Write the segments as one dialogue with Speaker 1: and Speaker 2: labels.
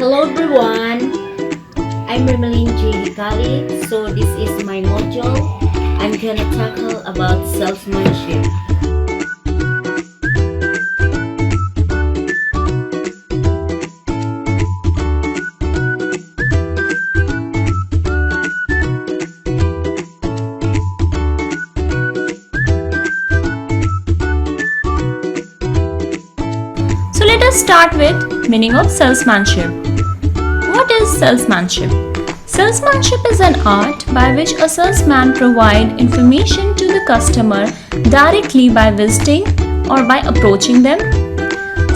Speaker 1: Hello everyone, I'm Remelin J. Kali. So this is my module. I'm gonna tackle about salesmanship.
Speaker 2: So let us start with meaning of salesmanship. What is salesmanship? Salesmanship is an art by which a salesman provides information to the customer directly by visiting or by approaching them.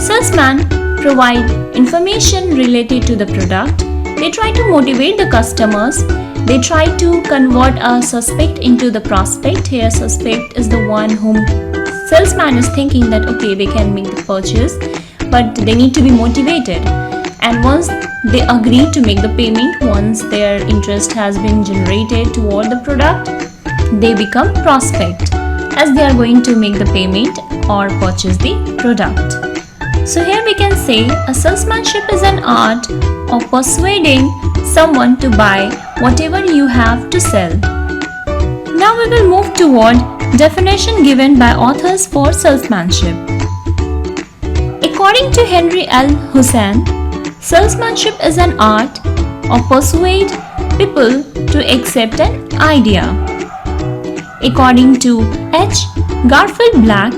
Speaker 2: Salesmen provide information related to the product. They try to motivate the customers. They try to convert a suspect into the prospect. Here, suspect is the one whom salesman is thinking that okay, they can make the purchase, but they need to be motivated. And once they agree to make the payment, once their interest has been generated toward the product, they become prospect as they are going to make the payment or purchase the product. So here we can say a salesmanship is an art of persuading someone to buy whatever you have to sell. Now we will move toward definition given by authors for salesmanship. According to Henry L. Hussain, salesmanship is an art of persuade people to accept an idea. According to H. Garfield Black,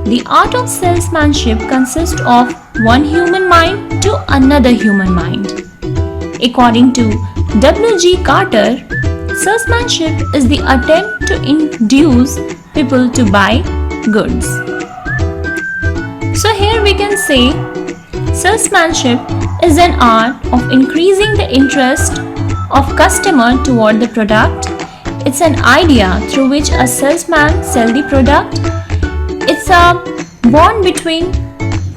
Speaker 2: the art of salesmanship consists of one human mind to another human mind. According to W. G. Carter, salesmanship is the attempt to induce people to buy goods. So here we can say salesmanship is an art of increasing the interest of customer toward the product. It's an idea through which a salesman sells the product. It's a bond between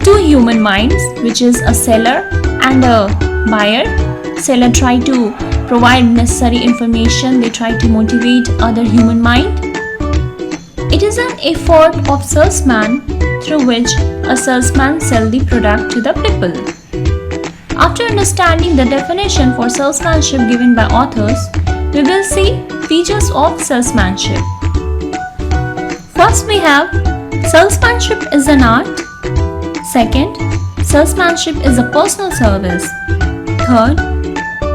Speaker 2: two human minds, which is a seller and a buyer. Seller try to provide necessary information. They try to motivate other human mind. It is an effort of salesman through which a salesman sells the product to the people. After understanding the definition for salesmanship given by authors, we will see features of salesmanship. First we have salesmanship is an art. Second, salesmanship is a personal service. Third,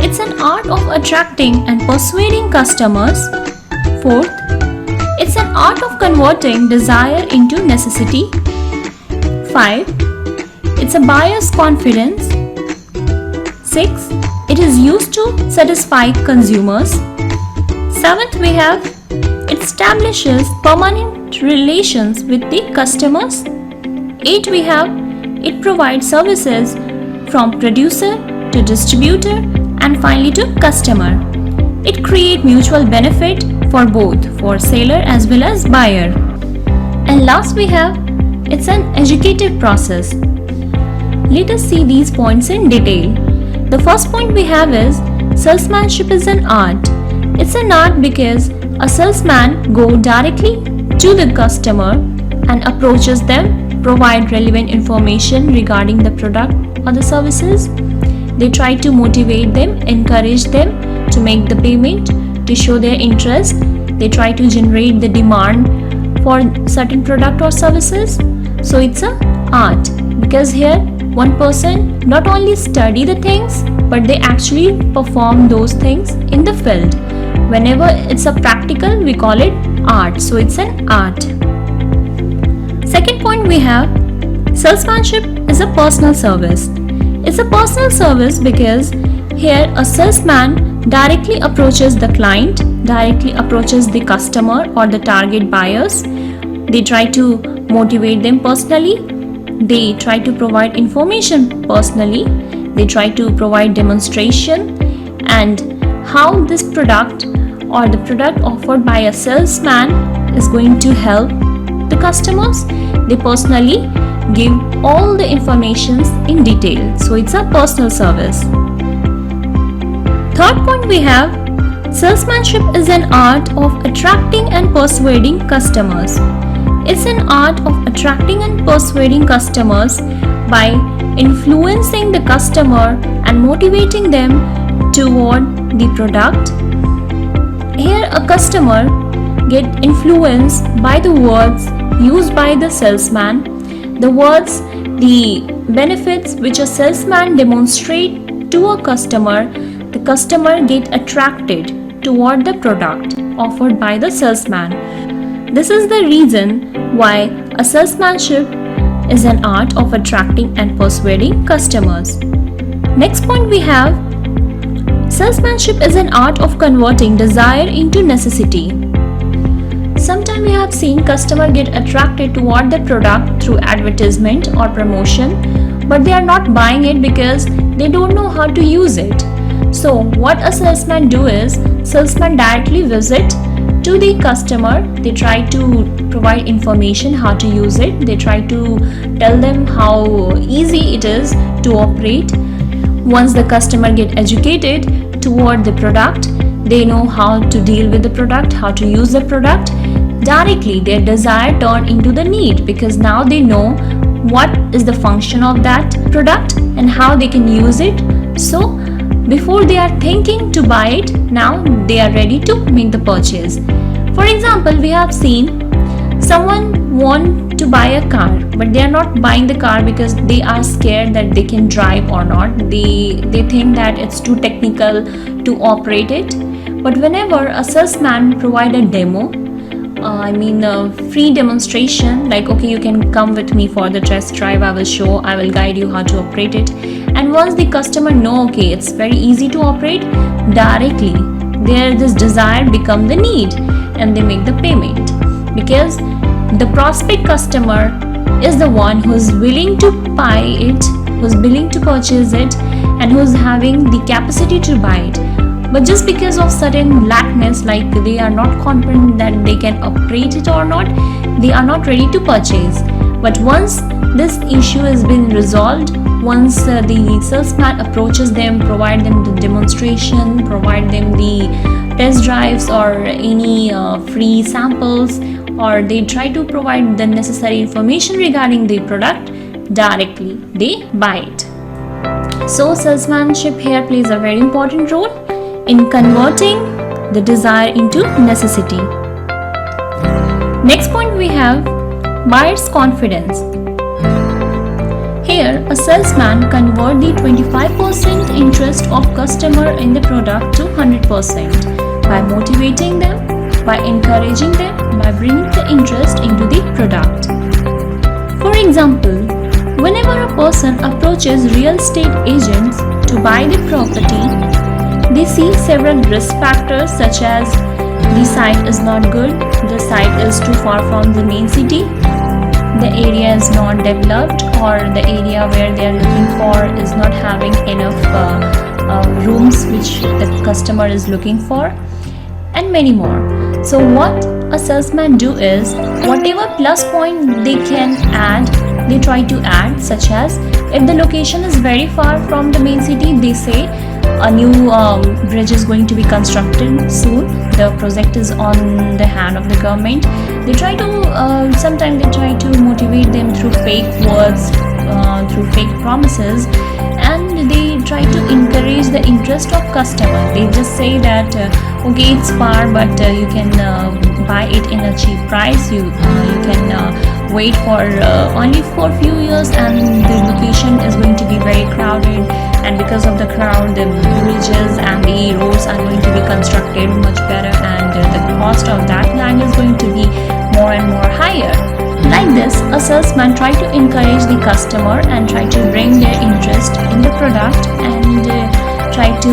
Speaker 2: it's an art of attracting and persuading customers. Fourth, it's an art of converting desire into necessity. 5. It's a buyer's confidence. 6. It is used to satisfy consumers. 7th, we have it establishes permanent relations with the customers. 8. We have it provides services from producer to distributor and finally to customer. It creates mutual benefit for both, for seller as well as buyer. And last we have it's an educative process. Let us see these points in detail. The first point we have is salesmanship is an art. It's an art because a salesman goes directly to the customer and approaches them, provide relevant information regarding the product or the services. They try to motivate them, encourage them to make the payment, to show their interest. They try to generate the demand for certain product or services. So it's an art because here one person not only study the things but they actually perform those things in the field. Whenever it's a practical, we call it art. So it's an art. Second point we have salesmanship is a personal service. It's a personal service because here a salesman directly approaches the client, directly approaches the customer or the target buyers. They try to motivate them personally. They try to provide information personally. They try to provide demonstration and how this product or the product offered by a salesman is going to help the customers. They personally give all the informations in detail. So it's a personal service. Third point we have salesmanship is an art of attracting and persuading customers. It's an art of attracting and persuading customers by influencing the customer and motivating them toward the product. Here a customer get influenced by the words used by the salesman, the words, the benefits which a salesman demonstrate to a customer. The customer get attracted toward the product offered by the salesman. This is the reason why a salesmanship is an art of attracting and persuading customers. Next point we have, salesmanship is an art of converting desire into necessity. Sometimes we have seen customer get attracted toward the product through advertisement or promotion, but they are not buying it because they don't know how to use it. So what a salesman do is, salesman directly visit to the customer. They try to provide information how to use it. They try to tell them how easy it is to operate. Once the customer get educated toward the product, they know how to deal with the product, how to use the product. Directly their desire turn into the need, because now they know what is the function of that product and how they can use it. So before they are thinking to buy it, now they are ready to make the purchase. For example, we have seen someone want to buy a car, but they are not buying the car because they are scared that they can drive or not. They think that it's too technical to operate it. But whenever a salesman provide a demo, a free demonstration, like okay, you can come with me for the test drive, I will guide you how to operate it. And once the customer know, okay, it's very easy to operate, directly this desire become the need and they make the payment, because the prospect customer is the one who's willing to buy it, who's willing to purchase it, and who's having the capacity to buy it. But just because of certain lackness, like they are not confident that they can operate it or not, they are not ready to purchase. But once this issue has been resolved, once the salesman approaches them, provide them the demonstration, provide them the test drives or any free samples, or they try to provide the necessary information regarding the product, directly they buy it. So salesmanship here plays a very important role in converting the desire into necessity. Next point we have, buyer's confidence. Here a salesman convert the 25% interest of customer in the product to 100% by motivating them, by encouraging them, by bringing the interest into the product. For example, whenever a person approaches real estate agents to buy the property, they see several risk factors such as the site is not good, the site is too far from the main city, the area is not developed, or the area where they are looking for is not having enough rooms which the customer is looking for, and many more. So what a salesman do is, whatever plus point they can add, they try to add, such as if the location is very far from the main city, they say a new bridge is going to be constructed soon, the project is on the hand of the government. They try to sometimes they try to motivate them through fake words, through fake promises, and they try to encourage the interest of customer. They just say that okay, it's far, but you can buy it in a cheap price, you can wait for only for a few years, and the location is going to be very crowded, and because of the crowd the bridges and the roads are going to be constructed much better, and the cost of that land is going to be more and more higher. Like this, a salesman try to encourage the customer and try to bring their interest in the product, and try to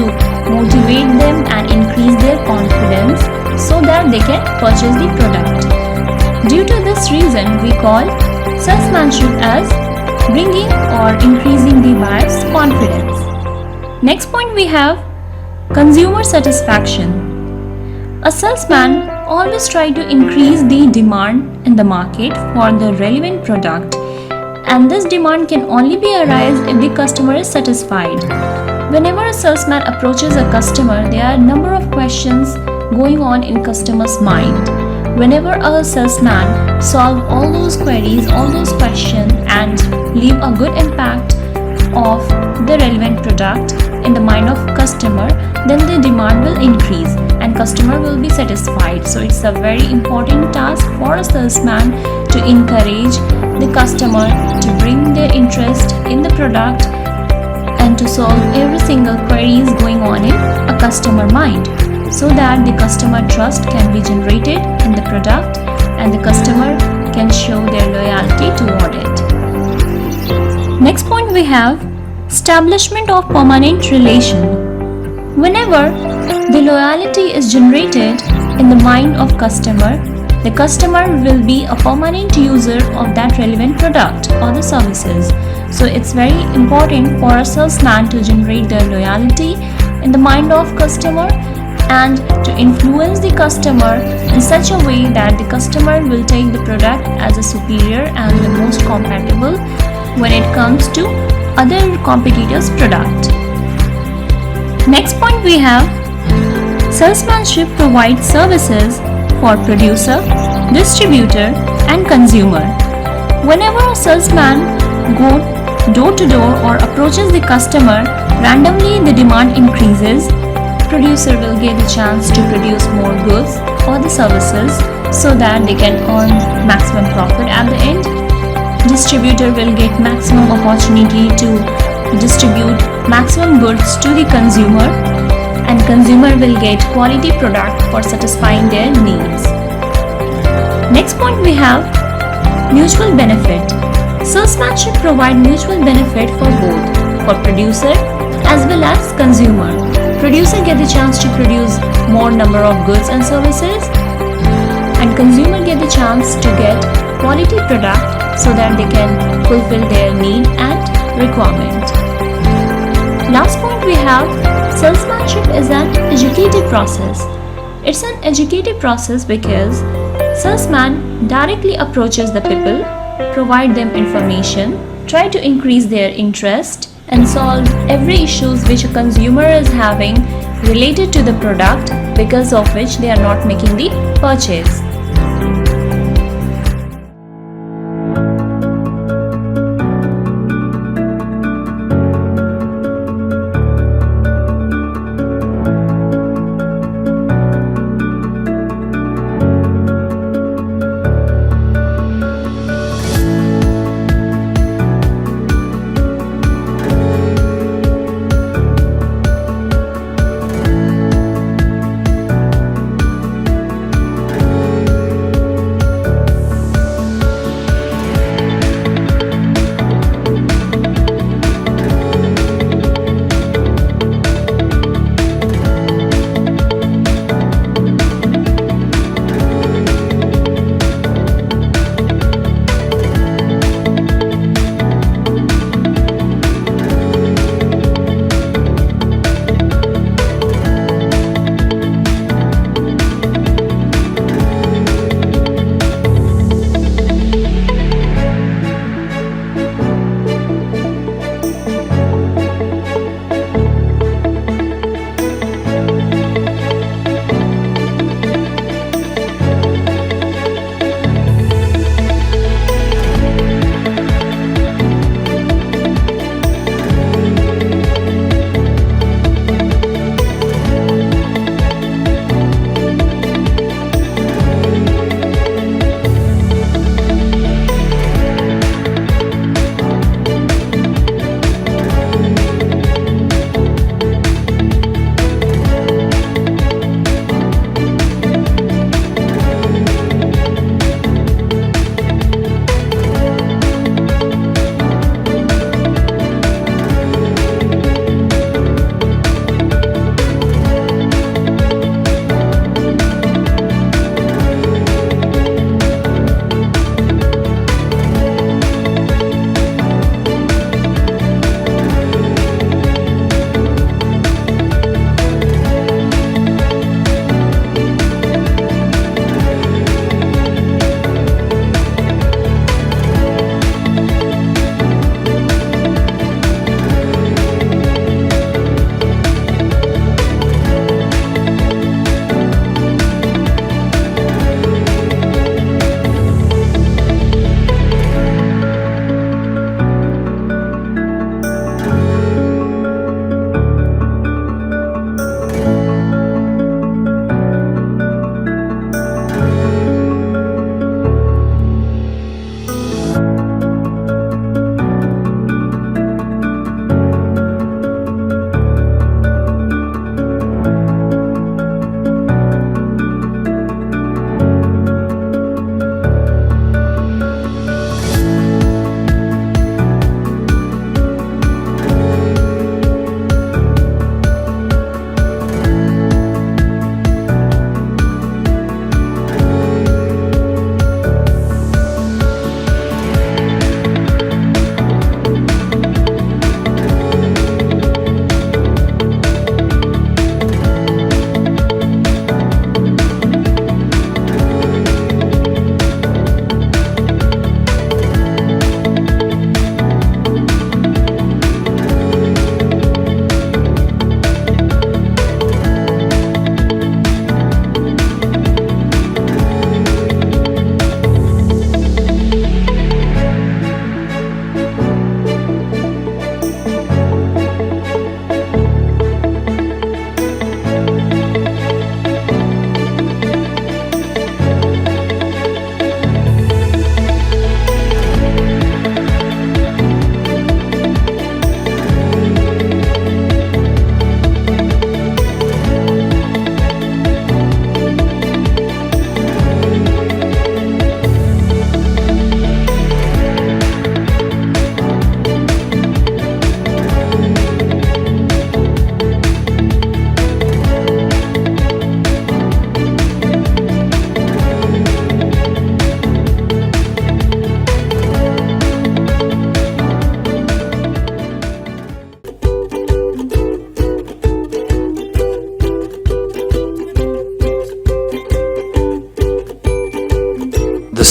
Speaker 2: motivate them and increase their confidence so that they can purchase the product. Due to this reason, we call salesmanship as bringing or increasing the buyer's confidence. Next point we have consumer satisfaction. A salesman always try to increase the demand in the market for the relevant product, and this demand can only be arise if the customer is satisfied. Whenever a salesman approaches a customer, there are a number of questions going on in customer's mind. Whenever a salesman solve all those queries, all those questions, and leave a good impact of the relevant product in the mind of customer, then the demand will increase and customer will be satisfied. So it's a very important task for a salesman to encourage the customer to bring their interest in the product and to solve every single queries going on in a customer mind, so that the customer trust can be generated in the product and the customer can show their loyalty toward it. Next point we have establishment of permanent relation. Whenever the loyalty is generated in the mind of customer, the customer will be a permanent user of that relevant product or the services. So it's very important for a salesman to generate the loyalty in the mind of customer and to influence the customer in such a way that the customer will take the product as a superior and the most compatible when it comes to other competitors' product. Next point we have salesmanship provides services for producer, distributor and consumer. Whenever a salesman goes door to door or approaches the customer, randomly the demand increases. Producer will get a chance to produce more goods or the services so that they can earn maximum profit at the end. Distributor will get maximum opportunity to distribute maximum goods to the consumer, and consumer will get quality product for satisfying their needs. Next point we have mutual benefit. Salesmanship provide mutual benefit for both, for producer as well as consumer. Producer get the chance to produce more number of goods and services, and consumer get the chance to get quality product so that they can fulfill their need and requirement. Last point we have salesmanship is an educative process. It's an educative process because salesman directly approaches the people, provide them information, try to increase their interest and solve every issues which a consumer is having related to the product, because of which they are not making the purchase.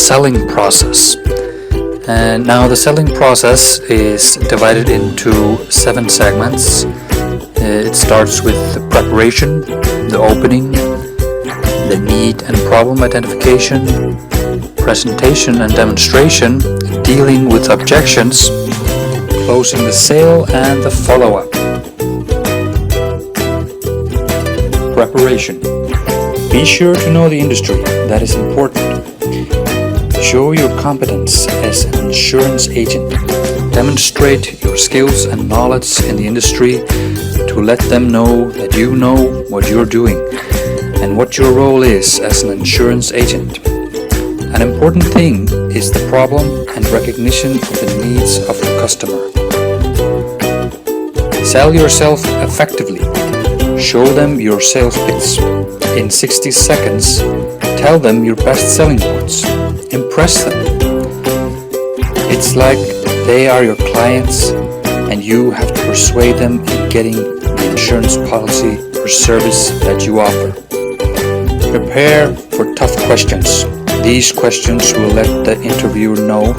Speaker 3: selling process. And now the selling process is divided into 7 segments. It starts with the preparation, the opening, the need and problem identification, presentation and demonstration, dealing with objections, closing the sale, and the follow-up. Preparation. Be sure to know the industry. That is important. Show your competence as an insurance agent. Demonstrate your skills and knowledge in the industry to let them know that you know what you're doing and what your role is as an insurance agent. An important thing is the problem and recognition of the needs of the customer. Sell yourself effectively. Show them your sales pitch. In 60 seconds, tell them your best selling points. Impress them. It's like they are your clients and you have to persuade them in getting the insurance policy or service that you offer. Prepare for tough questions. These questions will let the interviewer know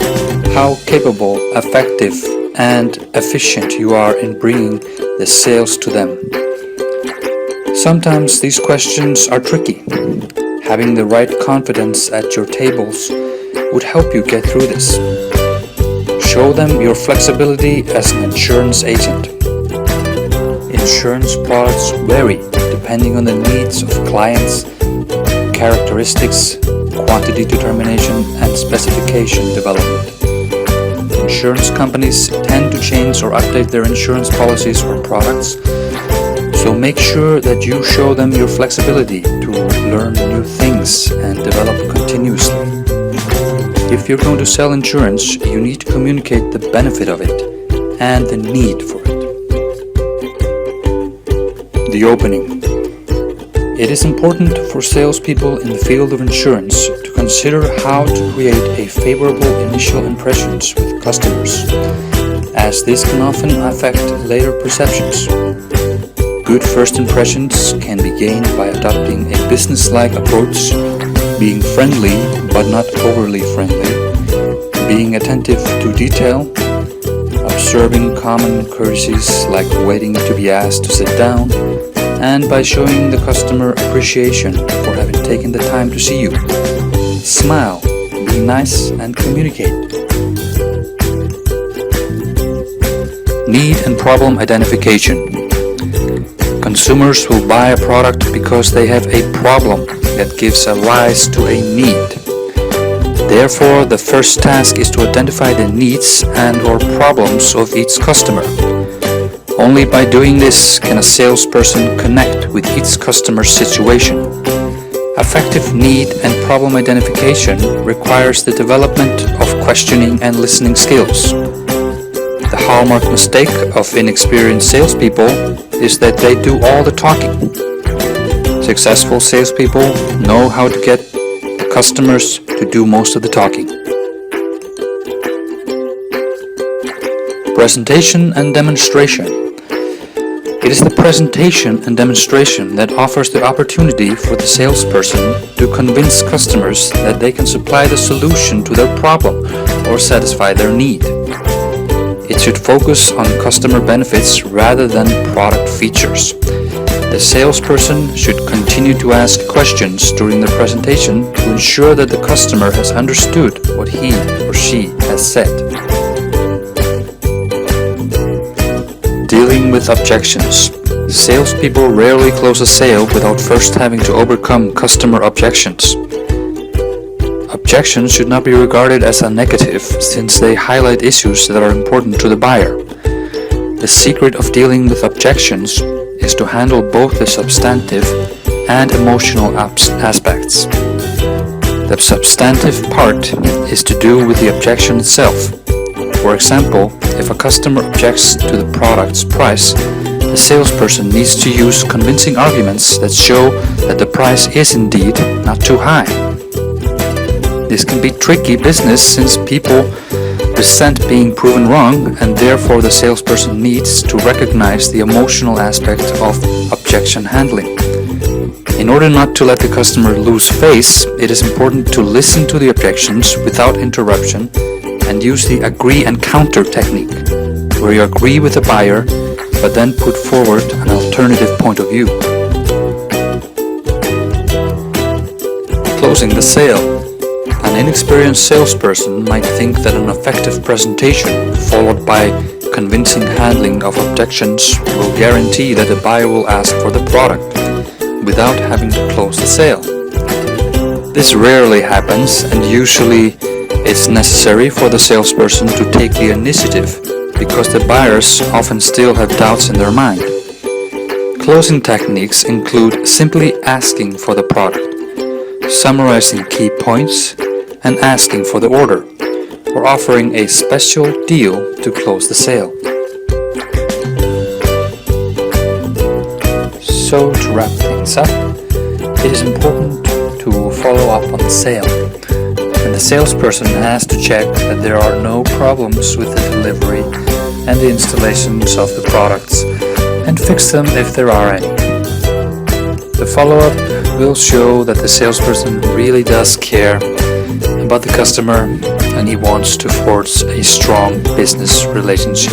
Speaker 3: how capable, effective, and efficient you are in bringing the sales to them. Sometimes these questions are tricky. Having the right confidence at your tables would help you get through this. Show them your flexibility as an insurance agent. Insurance products vary depending on the needs of clients, characteristics, quantity determination, and specification development. Insurance companies tend to change or update their insurance policies or products, so make sure that you show them your flexibility to learn new things and develop continuously. If you're going to sell insurance, you need to communicate the benefit of it and the need for it. The opening. It is important for salespeople in the field of insurance to consider how to create a favorable initial impressions with customers, as this can often affect later perceptions. Good first impressions can be gained by adopting a business-like approach, being friendly but not overly friendly, being attentive to detail, observing common courtesies like waiting to be asked to sit down, and by showing the customer appreciation for having taken the time to see you. Smile, be nice, and communicate. Need and problem identification. Consumers will buy a product because they have a problem that gives a rise to a need. Therefore, the first task is to identify the needs and/or problems of each customer. Only by doing this can a salesperson connect with each customer's situation. Effective need and problem identification requires the development of questioning and listening skills. The hallmark mistake of inexperienced salespeople is that they do all the talking. Successful salespeople know how to get the customers to do most of the talking. Presentation and demonstration. It is the presentation and demonstration that offers the opportunity for the salesperson to convince customers that they can supply the solution to their problem or satisfy their need. It should focus on customer benefits rather than product features. The salesperson should continue to ask questions during the presentation to ensure that the customer has understood what he or she has said. Dealing with objections. Salespeople rarely close a sale without first having to overcome customer objections. Objections should not be regarded as a negative, since they highlight issues that are important to the buyer. The secret of dealing with objections is to handle both the substantive and emotional aspects. The substantive part is to do with the objection itself. For example, if a customer objects to the product's price, the salesperson needs to use convincing arguments that show that the price is indeed not too high. This can be tricky business since people resent being proven wrong, and therefore the salesperson needs to recognize the emotional aspect of objection handling. In order not to let the customer lose face, it is important to listen to the objections without interruption and use the agree and counter technique, where you agree with the buyer but then put forward an alternative point of view. Closing the sale. An inexperienced salesperson might think that an effective presentation followed by convincing handling of objections will guarantee that the buyer will ask for the product without having to close the sale. This rarely happens, and usually it's necessary for the salesperson to take the initiative because the buyers often still have doubts in their mind. Closing techniques include simply asking for the product, summarizing key points, and asking for the order, or offering a special deal to close the sale. So, to wrap things up, it is important to follow up on the sale, and the salesperson has to check that there are no problems with the delivery and the installations of the products, and fix them if there are any. The follow-up will show that the salesperson really does care about the customer and he wants to forge a strong business relationship.